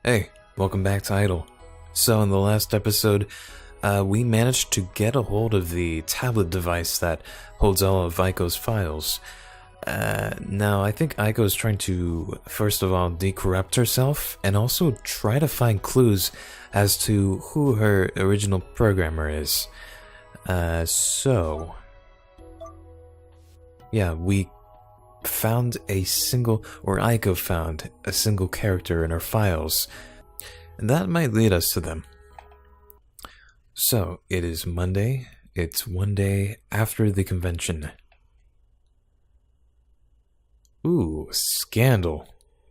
Hey, welcome back to AIDol. So in the last episode, we managed to get a hold of the tablet device that holds all of Aiko's files. Now, I think Aiko is trying to, first of all, decorrupt herself, and also try to find clues as to who her original programmer is. Yeah, we found Aiko found a single character in her files, and that might lead us to them. So, it is Monday, it's one day after the convention. Ooh, scandal.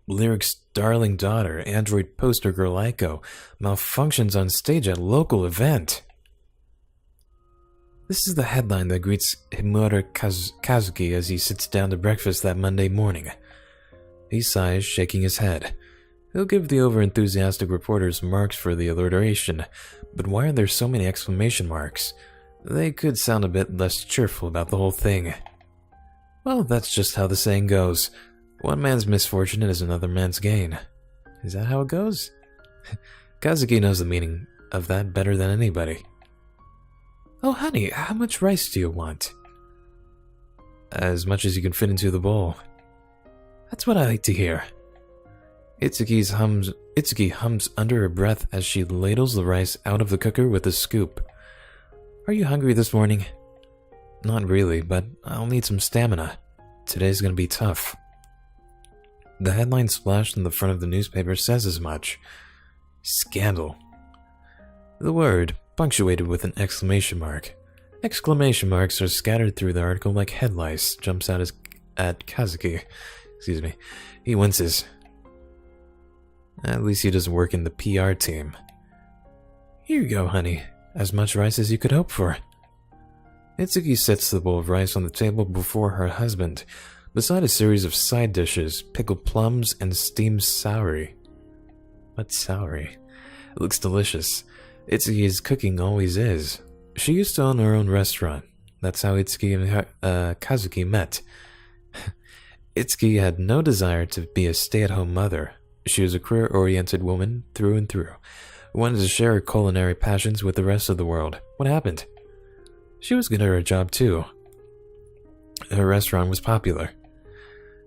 Lyric's darling daughter, android poster girl Aiko, malfunctions on stage at local event. This is the headline that greets Himura Kazuki as he sits down to breakfast that Monday morning. He sighs, shaking his head. He'll give the over-enthusiastic reporters marks for the alliteration, but why are there so many exclamation marks? They could sound a bit less cheerful about the whole thing. Well, that's just how the saying goes. One man's misfortune is another man's gain. Is that how it goes? Kazuki knows the meaning of that better than anybody. Oh, honey, how much rice do you want? As much as you can fit into the bowl. That's what I like to hear. Itsuki hums under her breath as she ladles the rice out of the cooker with a scoop. Are you hungry this morning? Not really, but I'll need some stamina. Today's gonna be tough. The headline splashed in the front of the newspaper says as much. Scandal. The word, punctuated with an exclamation mark. Exclamation marks are scattered through the article like head lice, jumps out at Kazuki. Excuse me. He winces. At least he doesn't work in the PR team. Here you go, honey. As much rice as you could hope for. Itsuki sets the bowl of rice on the table before her husband, beside a series of side dishes, pickled plums, and steamed celery. What's celery? It looks delicious. Itsuki's cooking always is. She used to own her own restaurant. That's how Itsuki and Kazuki met. Itsuki had no desire to be a stay-at-home mother. She was a career-oriented woman through and through, who wanted to share her culinary passions with the rest of the world. What happened? She was good at her job too. Her restaurant was popular.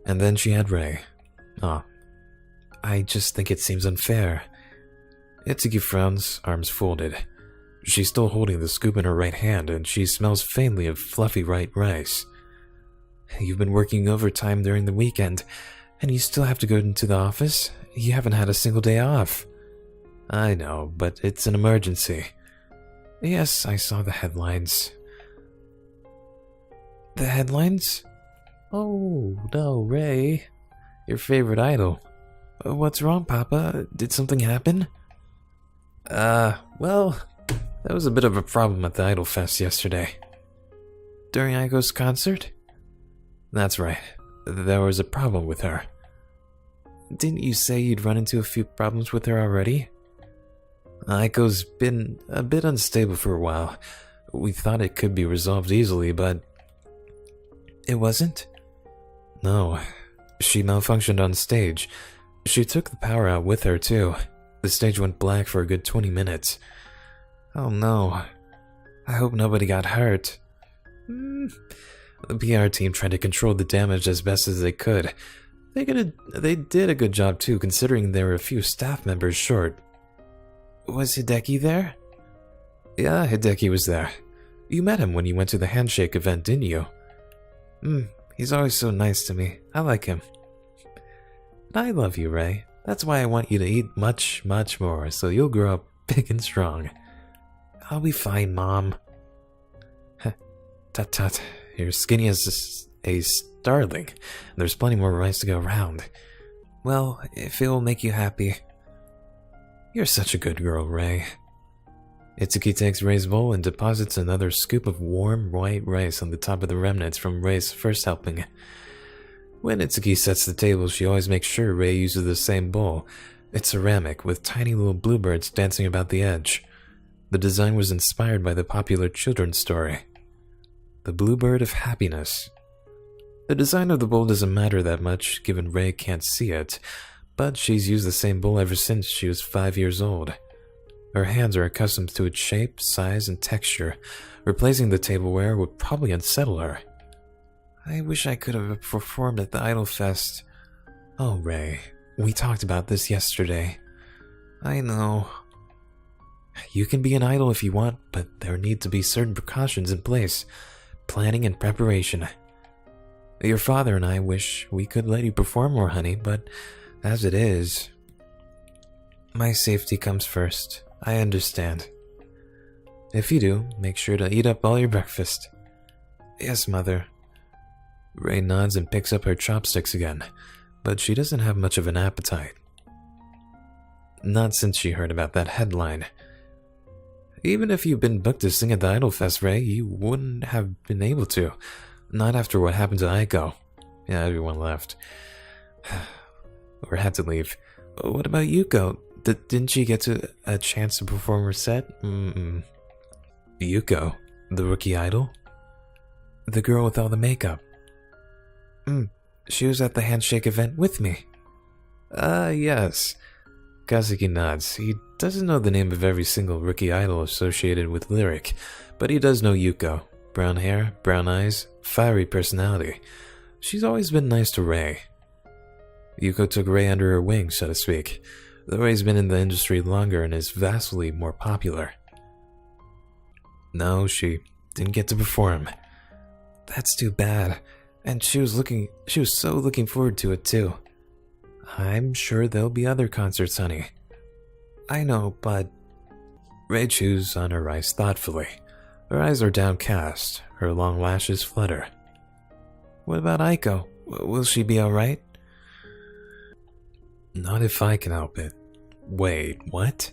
And then she had Ray. I just think it seems unfair. Itsuki frowns, arms folded. She's still holding the scoop in her right hand, and she smells faintly of fluffy white rice. You've been working overtime during the weekend, and you still have to go into the office? You haven't had a single day off. I know, but it's an emergency. Yes, I saw the headlines. The headlines? Oh, no, Ray. Your favorite idol. What's wrong, Papa? Did something happen? Well, that was a bit of a problem at the Idol Fest yesterday. During Aiko's concert? That's right. There was a problem with her. Didn't you say you'd run into a few problems with her already? Aiko's been a bit unstable for a while. We thought it could be resolved easily, but it wasn't? No. She malfunctioned on stage. She took the power out with her, too. The stage went black for a good 20 minutes. Oh no. I hope nobody got hurt. The PR team tried to control the damage as best as they could. They did a good job too, considering there were a few staff members short. Was Hideki there? Yeah, Hideki was there. You met him when you went to the handshake event, didn't you? He's always so nice to me. I like him. I love you, Ray. That's why I want you to eat much, much more, so you'll grow up big and strong. I'll be fine, Mom. Tut tut, you're skinny as a starling. There's plenty more rice to go around. Well, if it will make you happy. You're such a good girl, Ray. Itsuki takes Ray's bowl and deposits another scoop of warm white rice on the top of the remnants from Ray's first helping. When Itsuki sets the table, she always makes sure Ray uses the same bowl. It's ceramic, with tiny little bluebirds dancing about the edge. The design was inspired by the popular children's story, The Bluebird of Happiness. The design of the bowl doesn't matter that much, given Ray can't see it, but she's used the same bowl ever since she was 5 years old. Her hands are accustomed to its shape, size, and texture. Replacing the tableware would probably unsettle her. I wish I could have performed at the Idol Fest. Oh, Ray, we talked about this yesterday. I know. You can be an idol if you want, but there need to be certain precautions in place. Planning and preparation. Your father and I wish we could let you perform more, honey, but as it is... My safety comes first. I understand. If you do, make sure to eat up all your breakfast. Yes, Mother. Ray nods and picks up her chopsticks again, but she doesn't have much of an appetite. Not since she heard about that headline. Even if you'd been booked to sing at the Idol Fest, Ray, you wouldn't have been able to. Not after what happened to Aiko. Yeah, everyone left. Or had to leave. What about Yuko? Didn't she get a chance to perform her set? Yuko? The rookie idol? The girl with all the makeup. She was at the handshake event with me. Yes. Kazuki nods. He doesn't know the name of every single rookie idol associated with Lyric, but he does know Yuko. Brown hair, brown eyes, fiery personality. She's always been nice to Ray. Yuko took Ray under her wing, so to speak, though Ray's been in the industry longer and is vastly more popular. No, she didn't get to perform. That's too bad, and she was so looking forward to it too. I'm sure there'll be other concerts, honey. I know, but... Ray chews on her rice thoughtfully. Her eyes are downcast, her long lashes flutter. What about Aiko? Will she be alright? Not if I can help it. Wait, what?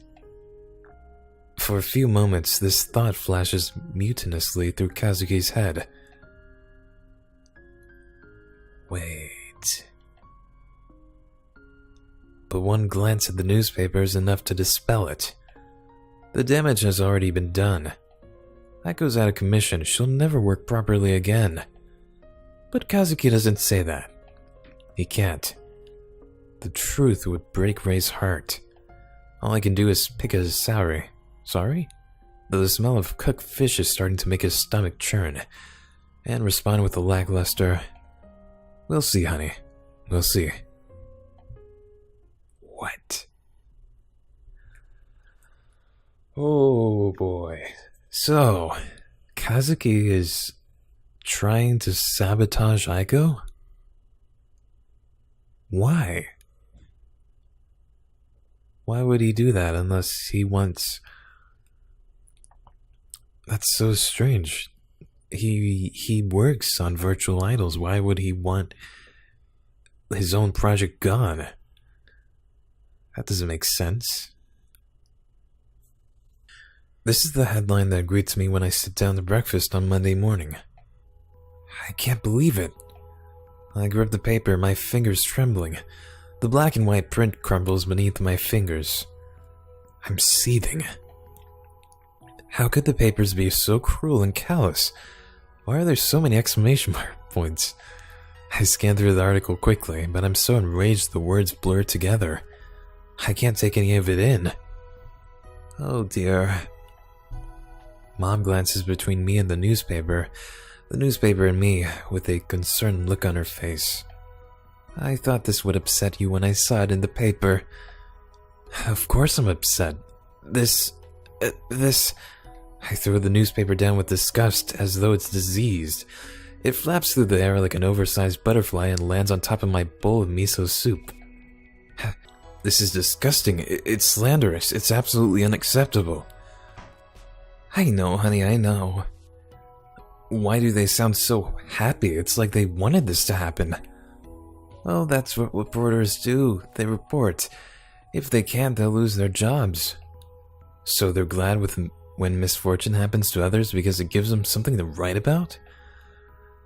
For a few moments, this thought flashes mutinously through Kazuki's head. Wait... But one glance at the newspaper is enough to dispel it. The damage has already been done. Aiko's out of commission, she'll never work properly again. But Kazuki doesn't say that. He can't. The truth would break Ray's heart. All I can do is pick at his salary. Sorry? The smell of cooked fish is starting to make his stomach churn, and respond with a lackluster, "We'll see, honey. We'll see." What? Oh boy. So, Kazuki is trying to sabotage Aiko? Why? Why would he do that unless he wants... That's so strange. He works on virtual idols. Why would he want his own project gone? That doesn't make sense. This is the headline that greets me when I sit down to breakfast on Monday morning. I can't believe it. I grip the paper, my fingers trembling. The black and white print crumbles beneath my fingers. I'm seething. How could the papers be so cruel and callous? Why are there so many exclamation points? I scan through the article quickly, but I'm so enraged the words blur together. I can't take any of it in. Oh dear. Mom glances between me and the newspaper and me, with a concerned look on her face. I thought this would upset you when I saw it in the paper. Of course I'm upset. This... I throw the newspaper down with disgust, as though it's diseased. It flaps through the air like an oversized butterfly and lands on top of my bowl of miso soup. This is disgusting. It's slanderous. It's absolutely unacceptable. I know, honey, I know. Why do they sound so happy? It's like they wanted this to happen. Well, that's what reporters do. They report. If they can't, they'll lose their jobs. So they're glad when misfortune happens to others because it gives them something to write about?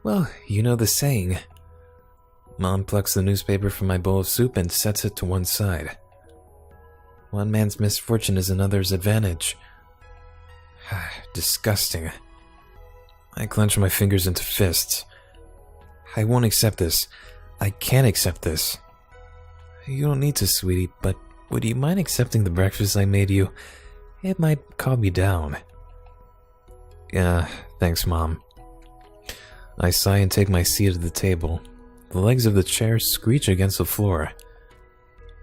Well, you know the saying. Mom plucks the newspaper from my bowl of soup and sets it to one side. One man's misfortune is another's advantage. Disgusting. I clench my fingers into fists. I won't accept this. I can't accept this. You don't need to, sweetie, but would you mind accepting the breakfast I made you? It might calm you down. Yeah, thanks, Mom. I sigh and take my seat at the table. The legs of the chair screech against the floor.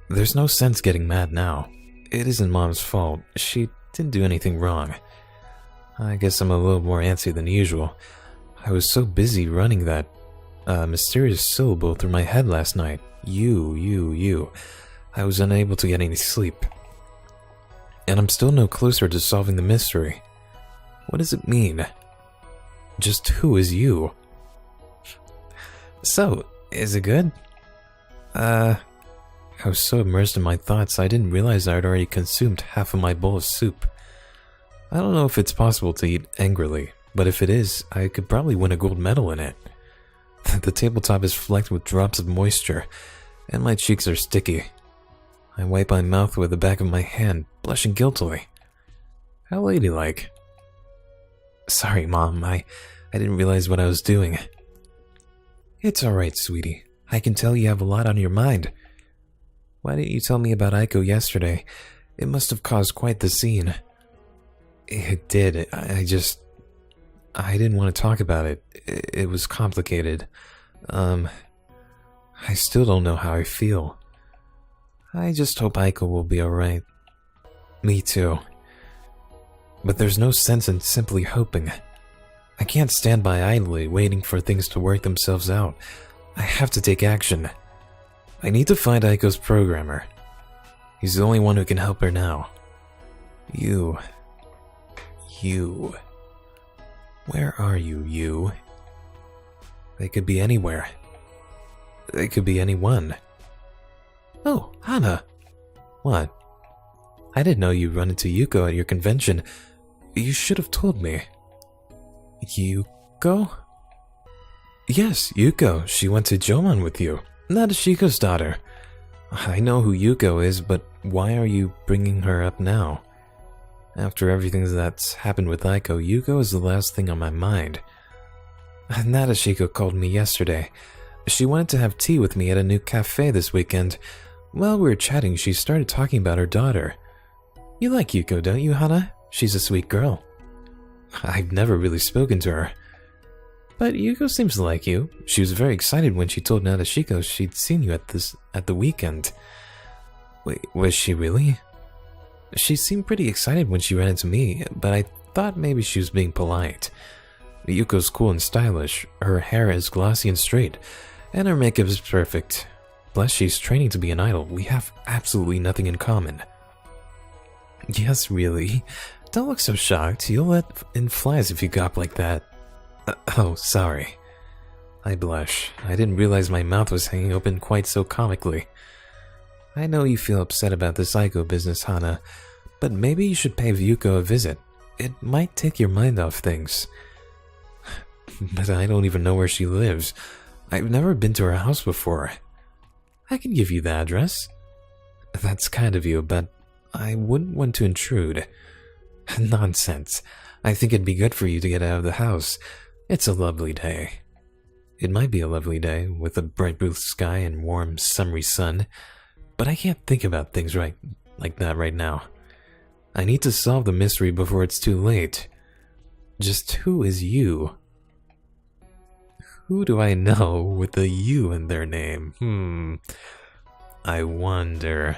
There's no sense getting mad now. It isn't Mom's fault. She didn't do anything wrong. I guess I'm a little more antsy than usual. I was so busy running that mysterious syllable through my head last night. You. I was unable to get any sleep. And I'm still no closer to solving the mystery. What does it mean? Just who is you? So, is it good? I was so immersed in my thoughts I didn't realize I had already consumed half of my bowl of soup. I don't know if it's possible to eat angrily, but if it is, I could probably win a gold medal in it. The tabletop is flecked with drops of moisture, and my cheeks are sticky. I wipe my mouth with the back of my hand, blushing guiltily. How ladylike. Sorry, Mom, I didn't realize what I was doing. It's alright, sweetie. I can tell you have a lot on your mind. Why didn't you tell me about Aiko yesterday? It must have caused quite the scene. It did. I didn't want to talk about it. It was complicated. I still don't know how I feel. I just hope Aiko will be alright. Me too. But there's no sense in simply hoping. I can't stand by idly waiting for things to work themselves out. I have to take action. I need to find Aiko's programmer. He's the only one who can help her now. You. Where are you, you? They could be anywhere. They could be anyone. Oh, Hana! What? I didn't know you'd run into Yuko at your convention. You should have told me. Yuko? Yes, Yuko. She went to Jomon with you. Nadeshiko's daughter. I know who Yuko is, but why are you bringing her up now? After everything that's happened with Aiko, Yuko is the last thing on my mind. Nadeshiko called me yesterday. She wanted to have tea with me at a new cafe this weekend. While we were chatting, she started talking about her daughter. You like Yuko, don't you, Hana? She's a sweet girl. I've never really spoken to her. But Yuko seems to like you. She was very excited when she told Nadeshiko she'd seen you at the weekend. Wait, was she really? She seemed pretty excited when she ran into me, but I thought maybe she was being polite. Yuko's cool and stylish. Her hair is glossy and straight, and her makeup is perfect. Plus, she's training to be an idol. We have absolutely nothing in common. Yes, really? Don't look so shocked. You'll let in flies if you gawp like that. Oh, sorry. I blush. I didn't realize my mouth was hanging open quite so comically. I know you feel upset about this Aiko business, Hana, but maybe you should pay Yuko a visit. It might take your mind off things. But I don't even know where she lives. I've never been to her house before. I can give you the address. That's kind of you, but I wouldn't want to intrude. Nonsense. I think it'd be good for you to get out of the house. It's a lovely day. It might be a lovely day, with a bright blue sky and warm, summery sun, but I can't think about things like that right now. I need to solve the mystery before it's too late. Just who is you? Who do I know with a U in their name? I wonder.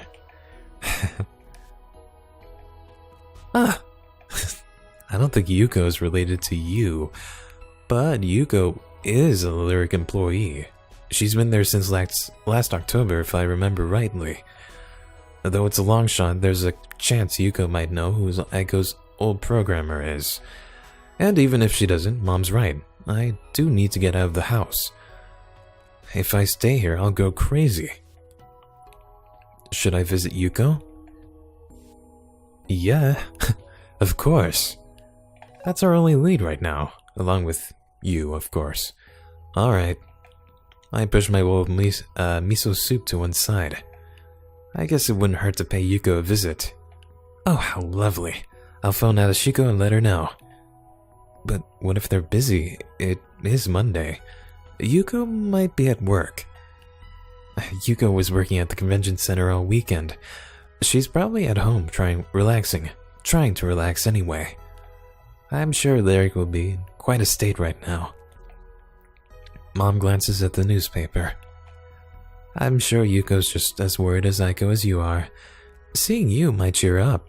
I don't think Yuko is related to you, but Yuko is a lyric employee. She's been there since last October, if I remember rightly. Though it's a long shot, there's a chance Yuko might know who Aiko's old programmer is. And even if she doesn't, Mom's right. I do need to get out of the house. If I stay here, I'll go crazy. Should I visit Yuko? Yeah, of course. That's our only lead right now, along with you, of course. Alright. I push my bowl of miso soup to one side. I guess it wouldn't hurt to pay Yuko a visit. Oh, how lovely. I'll phone Nadeshiko and let her know. But what if they're busy? It is Monday. Yuko might be at work. Yuko was working at the convention center all weekend. She's probably at home trying to relax anyway. I'm sure Larry will be in quite a state right now. Mom glances at the newspaper. I'm sure Yuko's just as worried as Aiko as you are. Seeing you might cheer her up.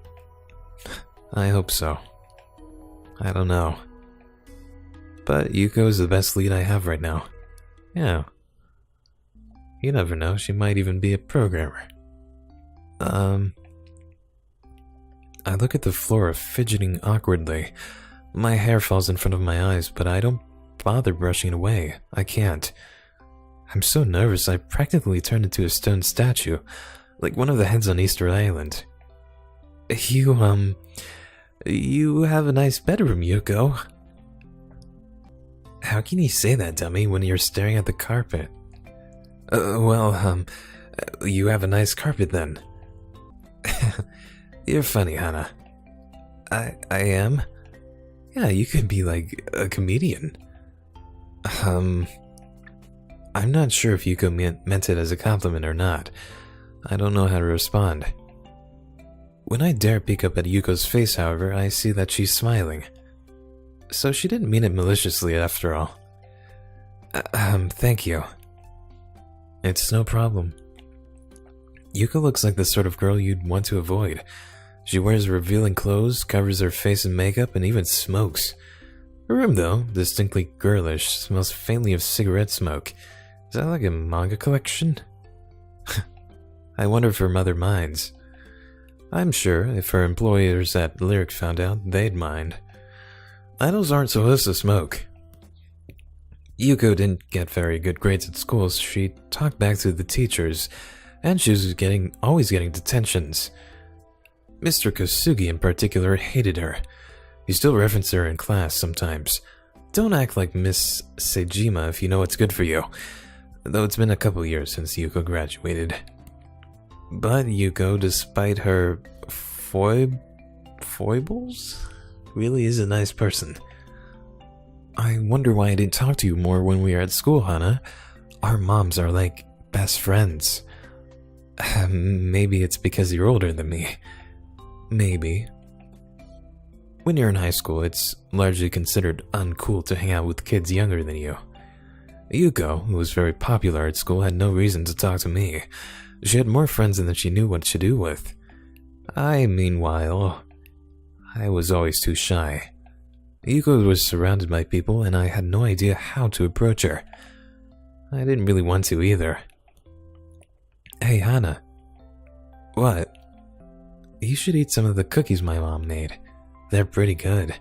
I hope so. I don't know. But Yuko is the best lead I have right now. Yeah. You never know, she might even be a programmer. I look at the floor, fidgeting awkwardly. My hair falls in front of my eyes, but I don't bother brushing it away. I can't. I'm so nervous I practically turned into a stone statue, like one of the heads on Easter Island. You have a nice bedroom, Yuko. How can you say that, dummy, when you're staring at the carpet? You have a nice carpet then. You're funny, Hana. I am? Yeah, you could be like a comedian. I'm not sure if Yuko meant it as a compliment or not. I don't know how to respond. When I dare peek up at Yuko's face, however, I see that she's smiling. So she didn't mean it maliciously after all. Thank you. It's no problem. Yuko looks like the sort of girl you'd want to avoid. She wears revealing clothes, covers her face in makeup, and even smokes. Her room, though, distinctly girlish, smells faintly of cigarette smoke. Is that like a manga collection? I wonder if her mother minds. I'm sure if her employers at Lyric found out, they'd mind. Idols aren't supposed to smoke. Yuko didn't get very good grades at school, so she talked back to the teachers, and she was always getting detentions. Mr. Kosugi in particular hated her. He still references her in class sometimes. Don't act like Miss Sejima if you know what's good for you. Though it's been a couple years since Yuko graduated. But Yuko, despite her foibles, really is a nice person. I wonder why I didn't talk to you more when we were at school, Hana. Our moms are like best friends. Maybe it's because you're older than me. Maybe. When you're in high school, it's largely considered uncool to hang out with kids younger than you. Yuko, who was very popular at school, had no reason to talk to me. She had more friends than she knew what to do with. Meanwhile, I was always too shy. Yuko was surrounded by people, and I had no idea how to approach her. I didn't really want to either. Hey, Hana. What? You should eat some of the cookies my mom made. They're pretty good.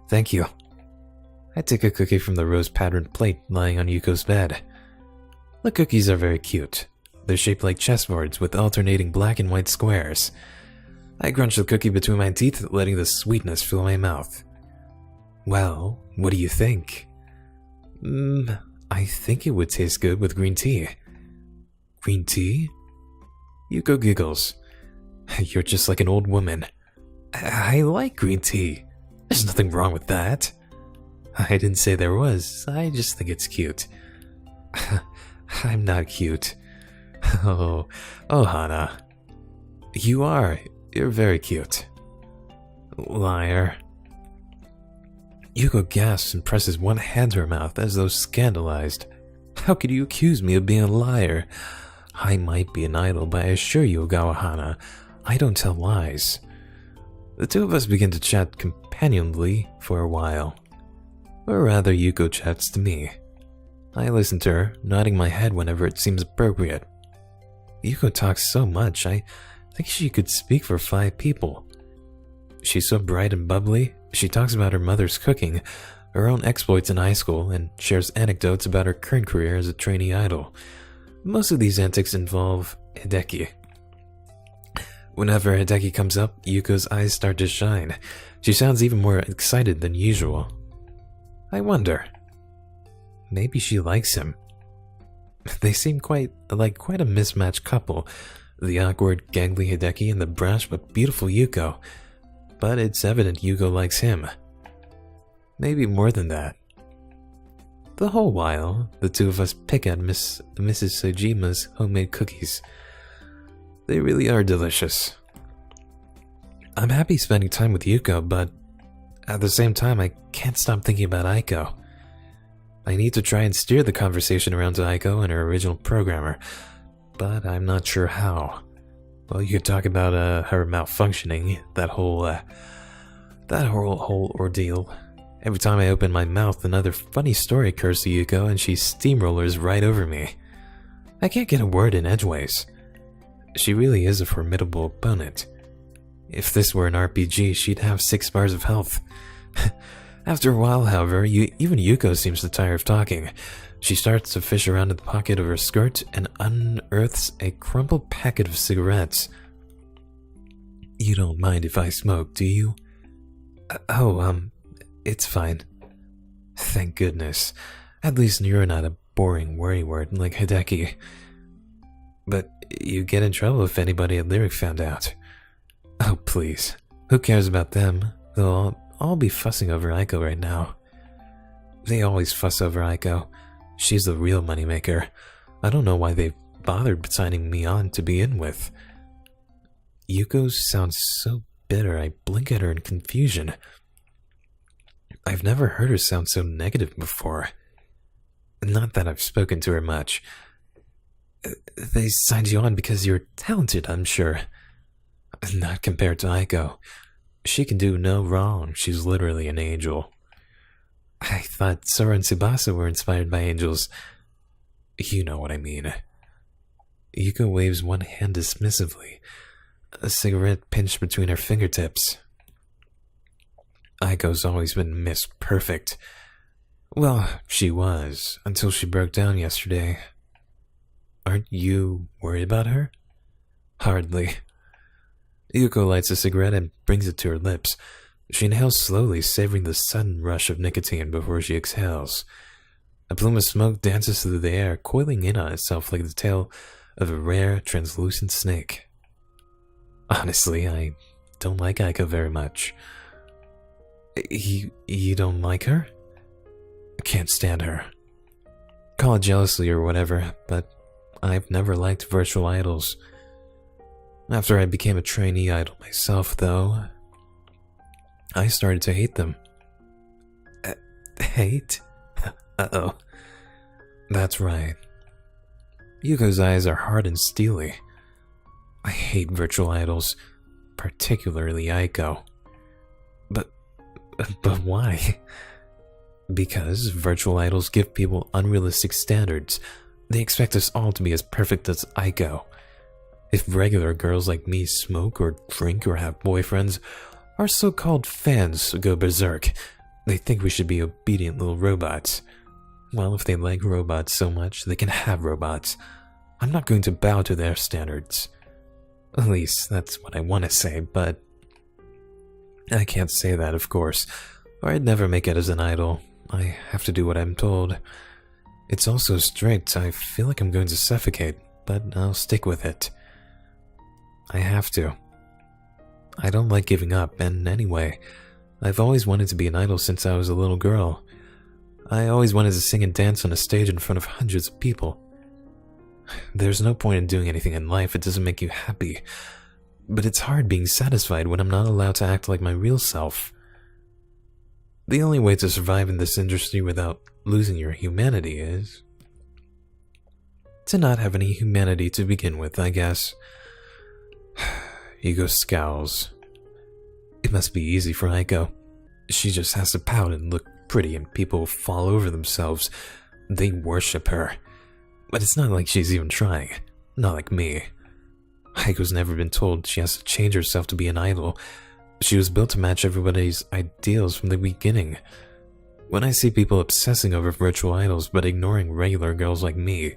Thank you. I took a cookie from the rose-patterned plate lying on Yuko's bed. The cookies are very cute. They're shaped like chessboards with alternating black and white squares. I crunched the cookie between my teeth, letting the sweetness fill my mouth. Well, what do you think? I think it would taste good with green tea. Green tea? Yuko giggles. You're just like an old woman. I like green tea. There's nothing wrong with that. I didn't say there was. I just think it's cute. I'm not cute. Oh, Hana. You are. You're very cute. Liar. Yuko gasps and presses one hand to her mouth as though scandalized. How could you accuse me of being a liar? I might be an idol, but I assure you, Ogawa Hana, I don't tell lies. The two of us begin to chat companionably for a while. Or rather, Yuko chats to me. I listen to her, nodding my head whenever it seems appropriate. Yuko talks so much, I think she could speak for 5 people. She's so bright and bubbly. She talks about her mother's cooking, her own exploits in high school, and shares anecdotes about her current career as a trainee idol. Most of these antics involve Hideki. Whenever Hideki comes up, Yuko's eyes start to shine. She sounds even more excited than usual. I wonder. Maybe she likes him. They seem quite a mismatched couple. The awkward, gangly Hideki and the brash but beautiful Yuko. But it's evident Yuko likes him. Maybe more than that. The whole while, the two of us pick at Mrs. Sojima's homemade cookies. They really are delicious. I'm happy spending time with Yuko, but at the same time, I can't stop thinking about Aiko. I need to try and steer the conversation around to Aiko and her original programmer, but I'm not sure how. Well, you could talk about her malfunctioning, that whole ordeal. Every time I open my mouth, another funny story occurs to Yuko, and she steamrollers right over me. I can't get a word in edgeways. She really is a formidable opponent. If this were an RPG, she'd have 6 bars of health. After a while, however, even Yuko seems to tire of talking. She starts to fish around in the pocket of her skirt and unearths a crumpled packet of cigarettes. You don't mind if I smoke, do you? It's fine. Thank goodness. At least you're not a boring worry word like Hideki. But you get in trouble if anybody at Lyric found out. Oh, please. Who cares about them? They'll all be fussing over Aiko right now. They always fuss over Aiko. She's the real moneymaker. I don't know why they bothered signing me on to begin with. Yuko sounds so bitter, I blink at her in confusion. I've never heard her sound so negative before. Not that I've spoken to her much. They signed you on because you're talented, I'm sure. Not compared to Aiko. She can do no wrong. She's literally an angel. I thought Sora and Tsubasa were inspired by angels. You know what I mean. Yuko waves one hand dismissively, a cigarette pinched between her fingertips. Aiko's always been Miss Perfect. Well, she was, until she broke down yesterday. Aren't you worried about her? Hardly. Yuko lights a cigarette and brings it to her lips. She inhales slowly, savoring the sudden rush of nicotine before she exhales. A plume of smoke dances through the air, coiling in on itself like the tail of a rare, translucent snake. Honestly, I don't like Aiko very much. You don't like her? I can't stand her. Call it jealousy or whatever, but I've never liked virtual idols. After I became a trainee idol myself, though, I started to hate them. Hate? Uh-oh. That's right. Yuko's eyes are hard and steely. I hate virtual idols, particularly Aiko. But why? Because virtual idols give people unrealistic standards. They expect us all to be as perfect as Aiko. If regular girls like me smoke or drink or have boyfriends, our so-called fans go berserk. They think we should be obedient little robots. Well, if they like robots so much, they can have robots. I'm not going to bow to their standards. At least, that's what I want to say, but I can't say that, of course, or I'd never make it as an idol. I have to do what I'm told. It's all so strict, I feel like I'm going to suffocate, but I'll stick with it. I have to. I don't like giving up, and anyway, I've always wanted to be an idol since I was a little girl. I always wanted to sing and dance on a stage in front of hundreds of people. There's no point in doing anything in life it doesn't make you happy, but it's hard being satisfied when I'm not allowed to act like my real self. The only way to survive in this industry without losing your humanity is to not have any humanity to begin with, I guess. Yuko scowls. It must be easy for Aiko. She just has to pout and look pretty and people fall over themselves. They worship her. But it's not like she's even trying. Not like me. Aiko's never been told she has to change herself to be an idol. She was built to match everybody's ideals from the beginning. When I see people obsessing over virtual idols but ignoring regular girls like me,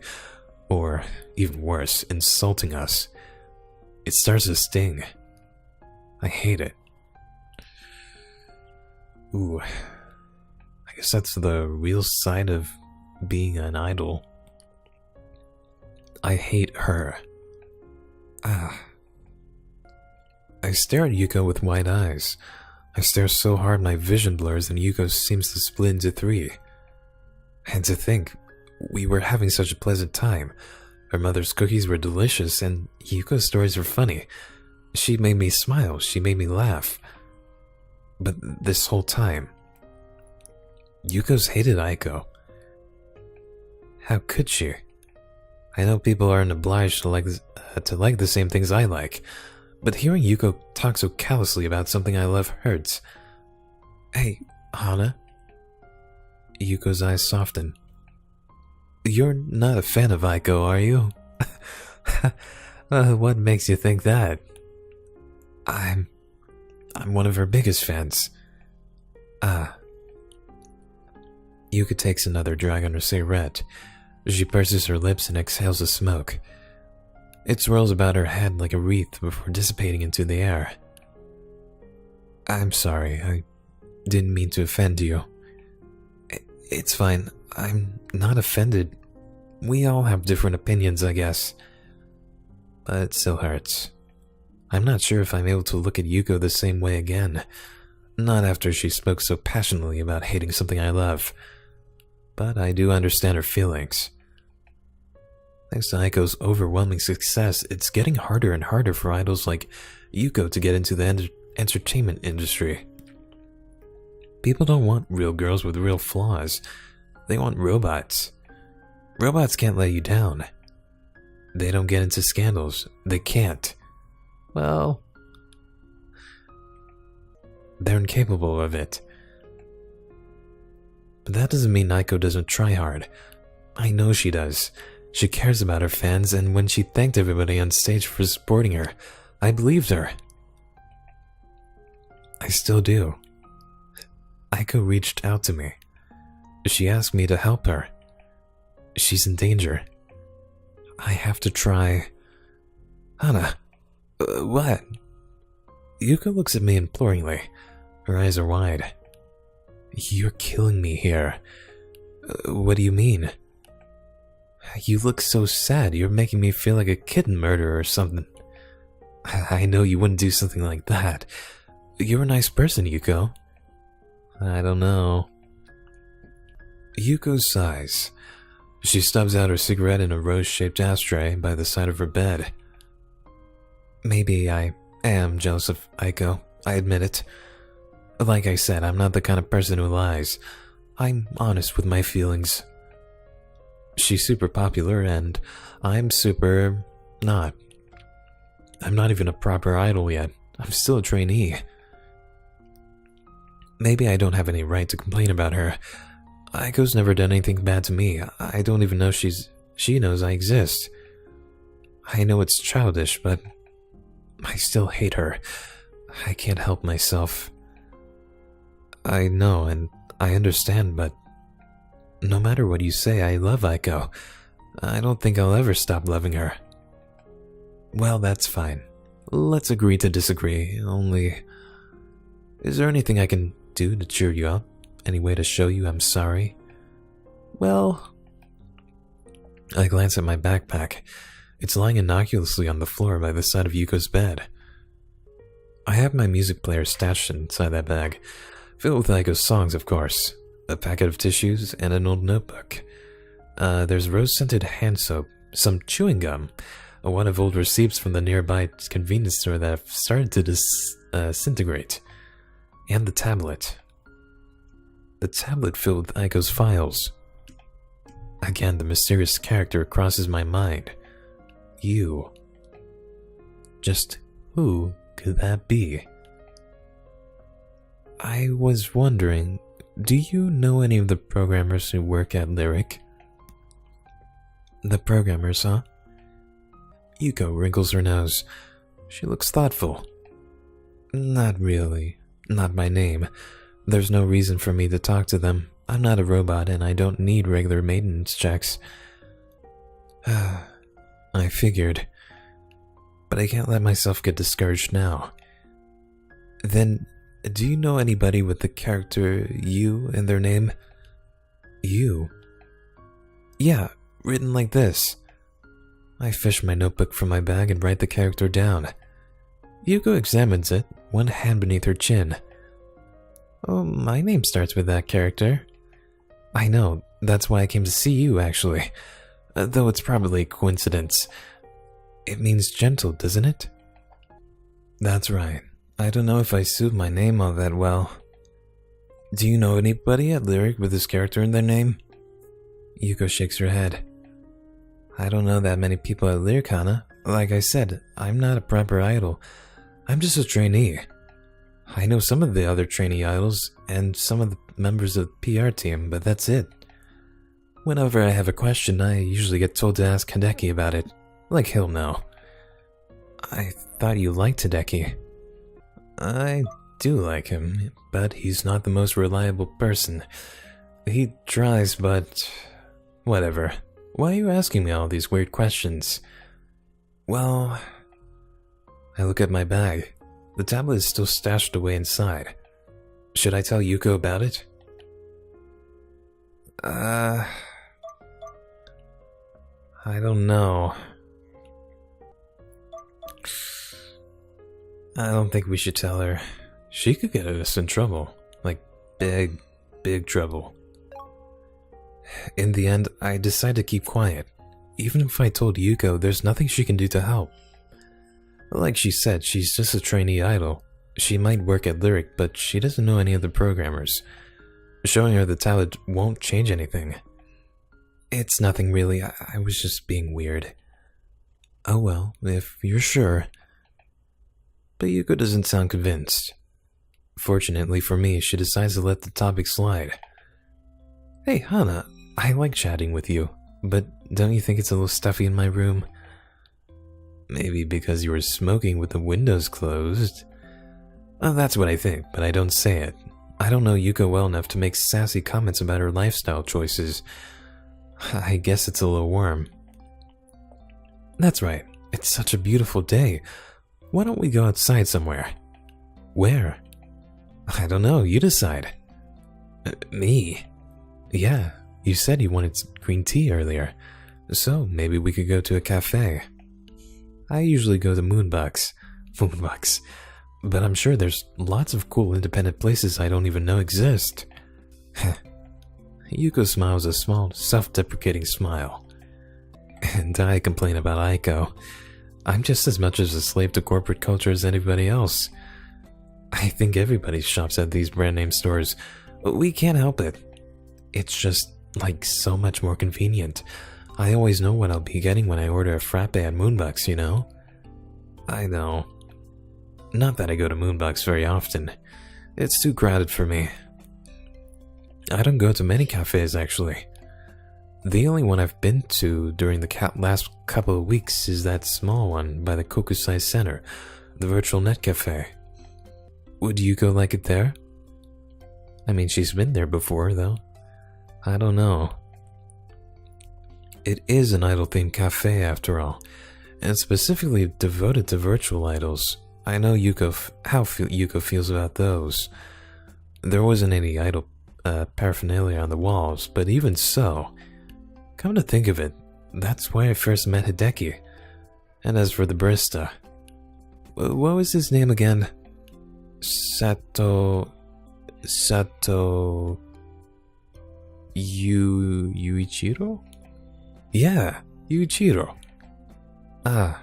or even worse, insulting us, it starts to sting. I hate it. Ooh, I guess that's the real side of being an idol. I hate her. I stare at Yuko with wide eyes. I stare so hard my vision blurs and Yuko seems to split into 3. And to think, we were having such a pleasant time. Her mother's cookies were delicious, and Yuko's stories were funny. She made me smile, she made me laugh. But this whole time, Yuko's hated Aiko. How could she? I know people aren't obliged to like the same things I like, but hearing Yuko talk so callously about something I love hurts. Hey, Hana? Yuko's eyes soften. You're not a fan of Aiko, are you? What makes you think that? I'm one of her biggest fans. Yuka takes another drag on her cigarette. She purses her lips and exhales the smoke. It swirls about her head like a wreath before dissipating into the air. I'm sorry, I didn't mean to offend you. It's fine, I'm not offended. We all have different opinions, I guess. But it still hurts. I'm not sure if I'm able to look at Yuko the same way again. Not after she spoke so passionately about hating something I love. But I do understand her feelings. Thanks to Aiko's overwhelming success, it's getting harder and harder for idols like Yuko to get into the entertainment industry. People don't want real girls with real flaws. They want robots. Robots can't let you down. They don't get into scandals. They can't. Well, they're incapable of it. But that doesn't mean Aiko doesn't try hard. I know she does. She cares about her fans, and when she thanked everybody on stage for supporting her, I believed her. I still do. Aiko reached out to me. She asked me to help her. She's in danger. I have to try. Hana, what? Yuko looks at me imploringly. Her eyes are wide. You're killing me here. What do you mean? You look so sad. You're making me feel like a kitten murderer or something. I know you wouldn't do something like that. You're a nice person, Yuko. I don't know. Yuko sighs. She stubs out her cigarette in a rose-shaped ashtray by the side of her bed. Maybe I am jealous of Aiko. I admit it. Like I said, I'm not the kind of person who lies. I'm honest with my feelings. She's super popular, and I'm super not. I'm not even a proper idol yet. I'm still a trainee. Maybe I don't have any right to complain about her. Aiko's never done anything bad to me. I don't even know she knows I exist. I know it's childish, but I still hate her. I can't help myself. I know, and I understand, but no matter what you say, I love Aiko. I don't think I'll ever stop loving her. Well, that's fine. Let's agree to disagree, only... Is there anything I can do to cheer you up? Any way to show you I'm sorry? Well... I glance at my backpack. It's lying innocuously on the floor by the side of Yuko's bed. I have my music player stashed inside that bag, filled with Aiko's songs, of course, a packet of tissues, and an old notebook. There's rose-scented hand soap, some chewing gum, one of old receipts from the nearby convenience store that have started to disintegrate, and the tablet. The tablet filled with Aiko's files. Again, the mysterious character crosses my mind. You. Just who could that be? I was wondering, do you know any of the programmers who work at Lyric? The programmers, huh? Yuko wrinkles her nose. She looks thoughtful. Not really. Not by name. There's no reason for me to talk to them. I'm not a robot and I don't need regular maintenance checks. I figured. But I can't let myself get discouraged now. Then, do you know anybody with the character you in their name? You? Yeah, written like this. I fish my notebook from my bag and write the character down. Yuko examines it, one hand beneath her chin. Oh, my name starts with that character. I know, That's why I came to see you, actually. Though it's probably a coincidence. It means gentle, doesn't it? That's right. I don't know if I suit my name all that well. Do you know anybody at Lyric with this character in their name? Yuko shakes her head. I don't know that many people at Lyric, Hana. Like I said, I'm not a proper idol. I'm just a trainee. I know some of the other trainee idols and some of the members of the PR team, but that's it. Whenever I have a question, I usually get told to ask Hideki about it. Like he'll know. I thought you liked Hideki. I do like him, but he's not the most reliable person. He tries, but... whatever. Why are you asking me all these weird questions? Well... I look at my bag. The tablet is still stashed away inside. Should I tell Yuko about it? I don't know. I don't think we should tell her. She could get us in trouble. Like, big, big trouble. In the end, I decide to keep quiet. Even if I told Yuko, there's nothing she can do to help. Like she said, she's just a trainee idol. She might work at Lyric, but she doesn't know any of the programmers. Showing her the tablet won't change anything. It's nothing really, I was just being weird. Oh well, if you're sure. But Yuko doesn't sound convinced. Fortunately for me, she decides to let the topic slide. Hey Hana, I like chatting with you, but don't you think it's a little stuffy in my room? Maybe because you were smoking with the windows closed. Oh, that's what I think, but I don't say it. I don't know Yuko well enough to make sassy comments about her lifestyle choices. I guess it's a little warm. That's right, it's such a beautiful day. Why don't we go outside somewhere? Where? I don't know, you decide. Me? Yeah, you said you wanted green tea earlier, so maybe we could go to a cafe. I usually go to Moonbucks, but I'm sure there's lots of cool independent places I don't even know exist. Yuko smiles a small, self-deprecating smile. And I complain about Aiko. I'm just as much as a slave to corporate culture as anybody else. I think everybody shops at these brand name stores. We can't help it. It's just, like, so much more convenient. I always know what I'll be getting when I order a frappe at Moonbucks, you know? I know. Not that I go to Moonbucks very often. It's too crowded for me. I don't go to many cafes, actually. The only one I've been to during the last couple of weeks is that small one by the Kokusai Center, the virtual net cafe. Would Yuko like it there? I mean, she's been there before, though. I don't know. It is an idol-themed cafe, after all, and specifically devoted to virtual idols. I know how Yuko feels about those. There wasn't any idol paraphernalia on the walls, but even so, come to think of it, that's why I first met Hideki. And as for the barista, what was his name again? Yuichiro? Yeah, Yuichiro. Ah,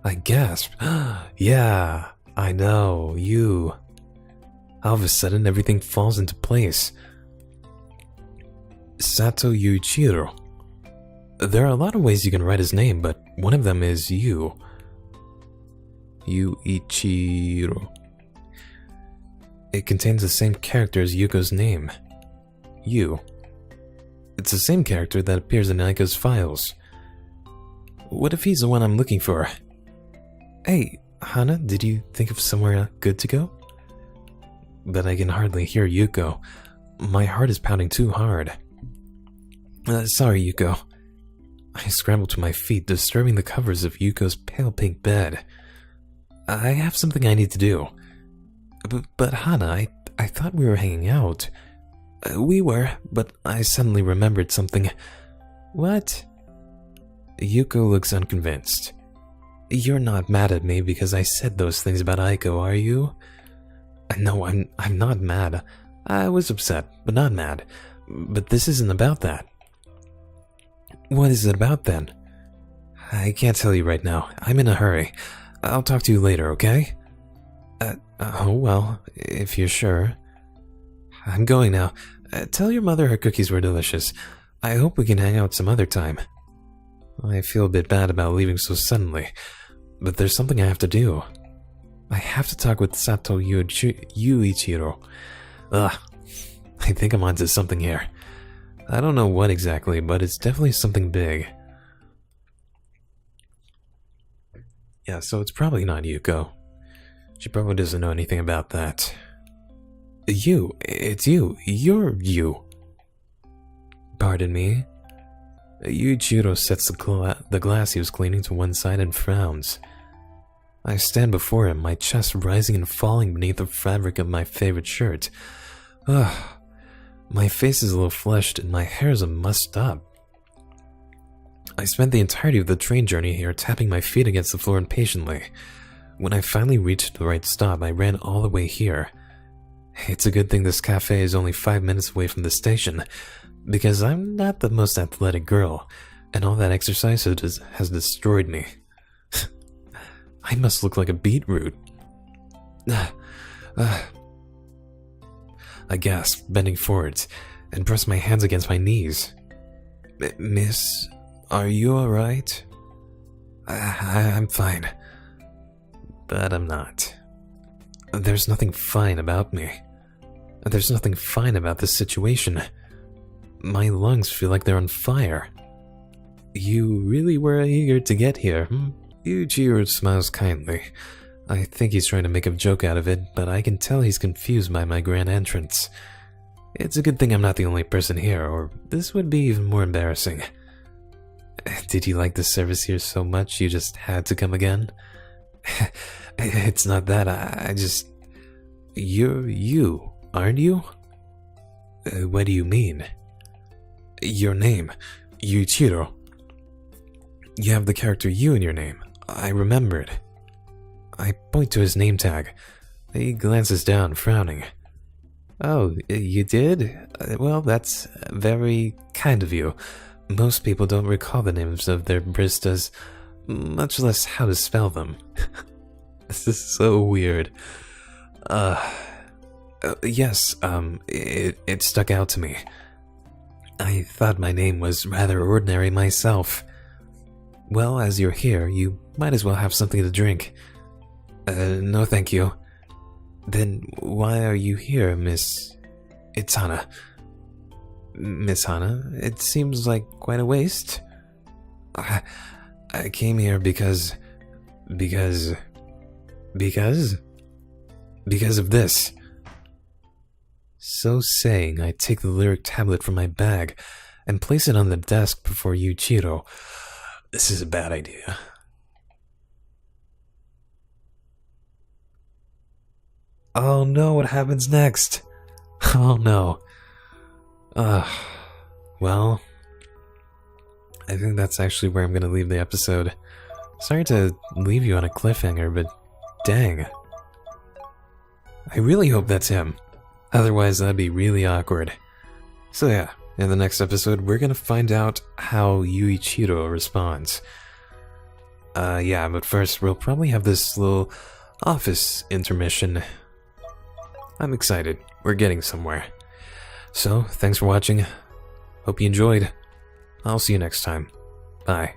I gasped. Yeah, I know, you. All of a sudden, everything falls into place. Sato Yuichiro. There are a lot of ways you can write his name, but one of them is Yu. Yuichiro. It contains the same character as Yuko's name. Yu. It's the same character that appears in Aiko's files. What if he's the one I'm looking for? Hey, Hana, did you think of somewhere good to go? But I can hardly hear Yuko. My heart is pounding too hard. Sorry, Yuko. I scramble to my feet, disturbing the covers of Yuko's pale pink bed. I have something I need to do. But Hana, I thought we were hanging out. We were, but I suddenly remembered something. What? Yuko looks unconvinced. You're not mad at me because I said those things about Aiko, are you? No, I'm not mad. I was upset, but not mad. But this isn't about that. What is it about then? I can't tell you right now. I'm in a hurry. I'll talk to you later, okay? Oh well, if you're sure. I'm going now. Tell your mother her cookies were delicious. I hope we can hang out some other time. I feel a bit bad about leaving so suddenly, but there's something I have to do. I have to talk with Sato Yuichiro. Ugh, I think I'm onto something here. I don't know what exactly, but it's definitely something big. Yeah, so it's probably not Yuko. She probably doesn't know anything about that. It's you. You're you. Pardon me? Yuichiro sets the glass he was cleaning to one side and frowns. I stand before him, my chest rising and falling beneath the fabric of my favorite shirt. Ugh. My face is a little flushed and my hair is mussed up. I spent the entirety of the train journey here tapping my feet against the floor impatiently. When I finally reached the right stop, I ran all the way here. It's a good thing this cafe is only 5 minutes away from the station, because I'm not the most athletic girl, and all that exercise has destroyed me. I must look like a beetroot. I gasped, bending forwards, and pressed my hands against my knees. Miss, are you alright? I'm fine. But I'm not. There's nothing fine about me. There's nothing fine about this situation. My lungs feel like they're on fire. You really were eager to get here, hmm? Yuichiro smiles kindly. I think he's trying to make a joke out of it, but I can tell he's confused by my grand entrance. It's a good thing I'm not the only person here, or this would be even more embarrassing. Did you like the service here so much you just had to come again? It's not that, I just... You're you, aren't you? What do you mean? Your name, Yuichiro. You have the character you in your name. I remembered. I point to his name tag. He glances down, frowning. Oh, you did? Well, that's very kind of you. Most people don't recall the names of their baristas, much less how to spell them. This is so weird. Yes, it stuck out to me. I thought my name was rather ordinary myself. Well, as you're here, you might as well have something to drink. No thank you. Then why are you here, Miss... It's Hana. Miss Hana, it seems like quite a waste. I came here because of this. So saying, I take the lyric tablet from my bag and place it on the desk before Yuichiro. This is a bad idea. Oh no, what happens next? Oh no. Well, I think that's actually where I'm gonna leave the episode. Sorry to leave you on a cliffhanger, but dang. I really hope that's him. Otherwise, that'd be really awkward. So yeah, in the next episode, we're gonna find out how Yuichiro responds. Yeah, but first, we'll probably have this little office intermission. I'm excited. We're getting somewhere. So, thanks for watching. Hope you enjoyed. I'll see you next time. Bye.